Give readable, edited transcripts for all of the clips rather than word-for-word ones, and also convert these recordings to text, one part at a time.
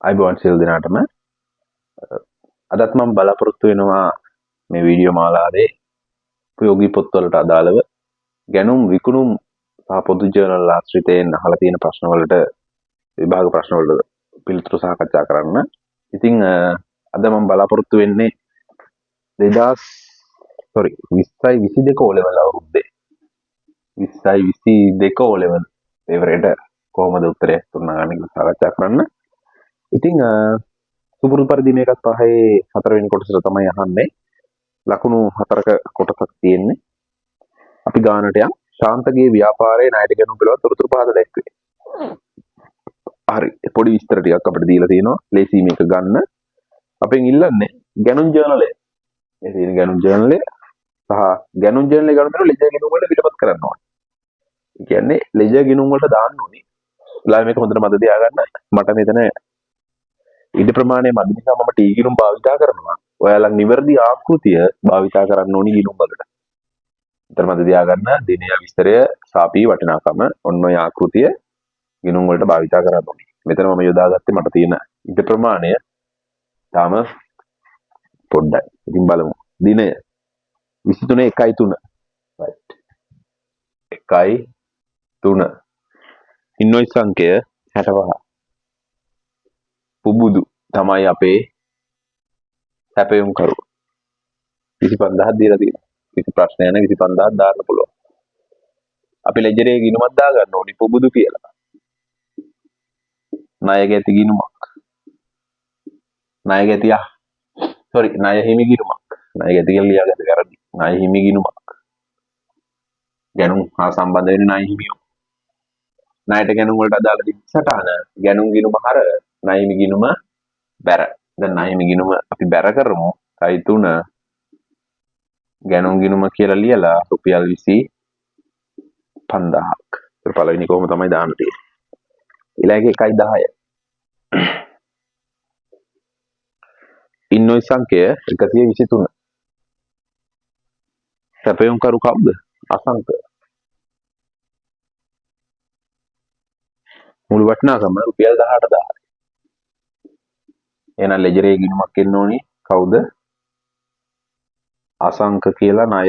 අයිබෝන් සියලු දෙනාටම අදත් මම බලාපොරොත්තු වෙනවා මේ වීඩියෝ මාලාවේ ප්‍රයෝගී පොත්වලට අදාළව ගැනුම් විකුණුම් සහ පොදු ජර්නල් ආශ්‍රිතයෙන් අහලා තියෙන ප්‍රශ්න වලට විභාග ප්‍රශ්න වලට පිළිතුරු සාකච්ඡා කරන්න. ඉතින් අද මම බලාපොරොත්තු වෙන්නේ 2022 O level අවුරුද්දේ 2022 O level පේපරේට කොහොමද උත්තරය තුනගන්නේ කියලා සාකච්ඡා කරන්න. ඉතින් සුපුරුදු පරිදි මේකත් පහේ 4 වෙනි කොටසට තමයි අහන්නේ. ලකුණු 4ක කොටසක් තියෙන්නේ. අපි ගානට යන් ශාන්තගේ ව්‍යාපාරයේ ණයට ගැනුම් පිළිබඳ තොරතුරු පහද දැක්වේ. හරි. පොඩි විස්තර ටිකක් අපිට දීලා තියෙනවා. ලේසි මේක ගන්න. අපෙන් ඉල්ලන්නේ ගැනුම් ජර්නලය. මේ තියෙන ගැනුම් ජර්නලය සහ ගැනුම් ජර්නලය ගන්න දෙන ලෙජර් ගිණුම් වල පිටපත් කරන්න ඕනේ. ඒ කියන්නේ ලෙජර් ගිණුම් වලට දාන්න ඕනේ. ලා මේක හොඳට මතක තියාගන්න. මට මෙතන ඉඩ ප්‍රමාණය මදි නිසා මම ටී ගිණුම් භාවිතා කරනවා. ඔයාලා නිවැරදි ආකෘතිය භාවිතා කරන්න ඕනි ගිණුම් වලට. විතර මතක තියාගන්න දිනය විස්තරය සාපී වටිනාකම ඔන්න ඔය ආකෘතිය ගිණුම් වලට භාවිතා කරන්න ඕනි. මෙතන මම යොදාගත්තේ මට තියෙන ඉඩ ප්‍රමාණය තාම පොඩ්ඩයි. ඉතින් බලමු. දිනය 23 right 1 3 ඉන්වොයිස් අංකය 65 පුබුදු තමයි අපේ සැපයුම් කරු 25000ක් දීලා තියෙනවා. කිසි ප්‍රශ්නයක් නැහැ. 25000ක් දාන්න පුළුවන්. අපි ලෙජරේ ගිණුමක් දා ගන්න ඕනි පුබුදු කියලා. ණය ගැති ගිණුමක්. ණය ගැතිය ණය හිමි ගිණුමක්. ණය ගැති කියලා ලියාගන්න කරදි. ණය හිමි ගිණුමක්. ගැනුම් හා සම්බන්ධ වෙන ණය හිමියෝ. ණයට ගැනුම් වලට අදාළ සටහන ගැනුම් ගිණුම හර ණය හිමි ගිණුම බැර. දැන් ණය හිමි ගිණුම අපි බැර කරමු. 3 ගැනුම් ගිණුම කියලා ලියලා රුපියල් 25000ක්. ඒක පළවෙනි කොහොම තමයි දාන්න තියෙන්නේ. ඊළඟ 1.10. ඉන්වොයිස් අංකය 123. සැපයුම් කරු කවුද? අසංක. මුළු වටිනාකම රුපියල් 18000යි. එහෙනම් ලෙජරේ ගිණුමක් එන්න ඕනි. කවුද? අසංක කියලා ණය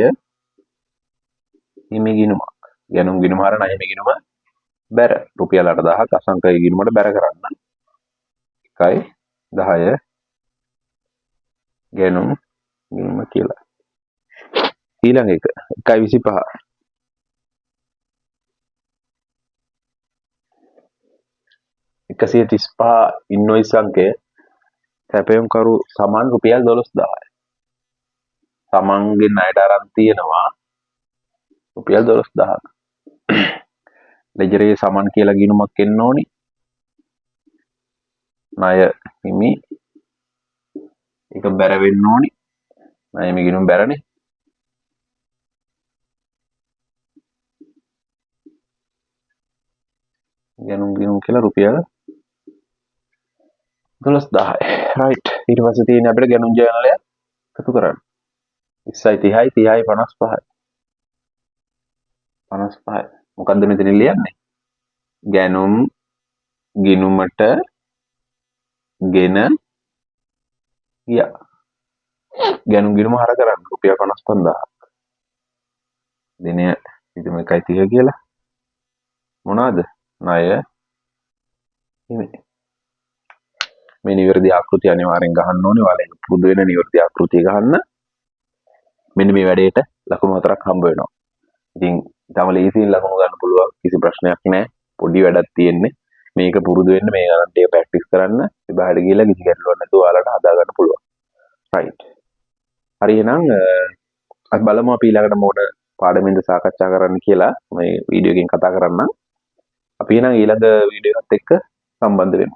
හිමි ගිණුමක්. ගැනුම් ගිණුම හර ණය හිමි ගිණුම බැර. රුපියල් 8000ක් අසංකගේ ගිණුමට බැර කරන්න. 1.10 ගැනුම් ගිණුම කියලා. ඊළඟ එක 1.25. ඉන්වොයිස් අංකය සැපයුම් කරු සමාන රුපියල් 12000යි. තමන්ගේ ණයට අරන් තියෙනවා රුපියල් 12000ක්. ලෙජරේ සමන් කියලා ගිණුමක් එන්න ඕනි. ණය හිමි ඒක බැර වෙන්න ඕනි. ණය හිමි ගිණුම බැරනේ. ගැනුම් ගිණුම කියලා රුපියල් 12000යි. right. ඊට පස්සේ තියෙන අපිට ගැනුම් ජර්නලය එකතු කරන්න. 20යි 30යි 55යි. 55යි. මොකද්ද මෙතන ලියන්නේ? ගැනුම් ගිණුමට ගෙන ගියා. ගැනුම් ගිණුම හර කරන්න රුපියල් 55000ක්. දිනය 1.30 කියලා. මොනවාද? ණය හිමි. මේ නිවැරදි ආකෘතිය අනිවාර්යෙන් ගහන්න ඕනේ. ඔයාලා පුරුදු වෙන නිවැරදි ආකෘතිය ගහන්න. මෙන්න මේ වැඩේට ලකුණු 4ක් හම්බ වෙනවා. ඉතින් තම ලේසියෙන් ලකුණු ගන්න පුළුවන්. කිසි ප්‍රශ්නයක් නැහැ. පොඩි වැඩක් තියෙන්නේ. මේක පුරුදු වෙන්න මේ ගණන් ටික ප්‍රැක්ටිස් කරන්න. විභාගෙට ගිහලා කිසි ගැටලුවක් නැතුව ඔයාලට හදා ගන්න පුළුවන්. right. හරි එහෙනම් අපි බලමු අපි ඊළඟට මොන පාඩමෙන්ද සාකච්ඡා කරන්න කියලා මේ වීඩියෝ එකෙන් කතා කරන්න. අපි එහෙනම් ඊළඟ වීඩියෝ එකත් එක්ක සම්බන්ධ වෙමු.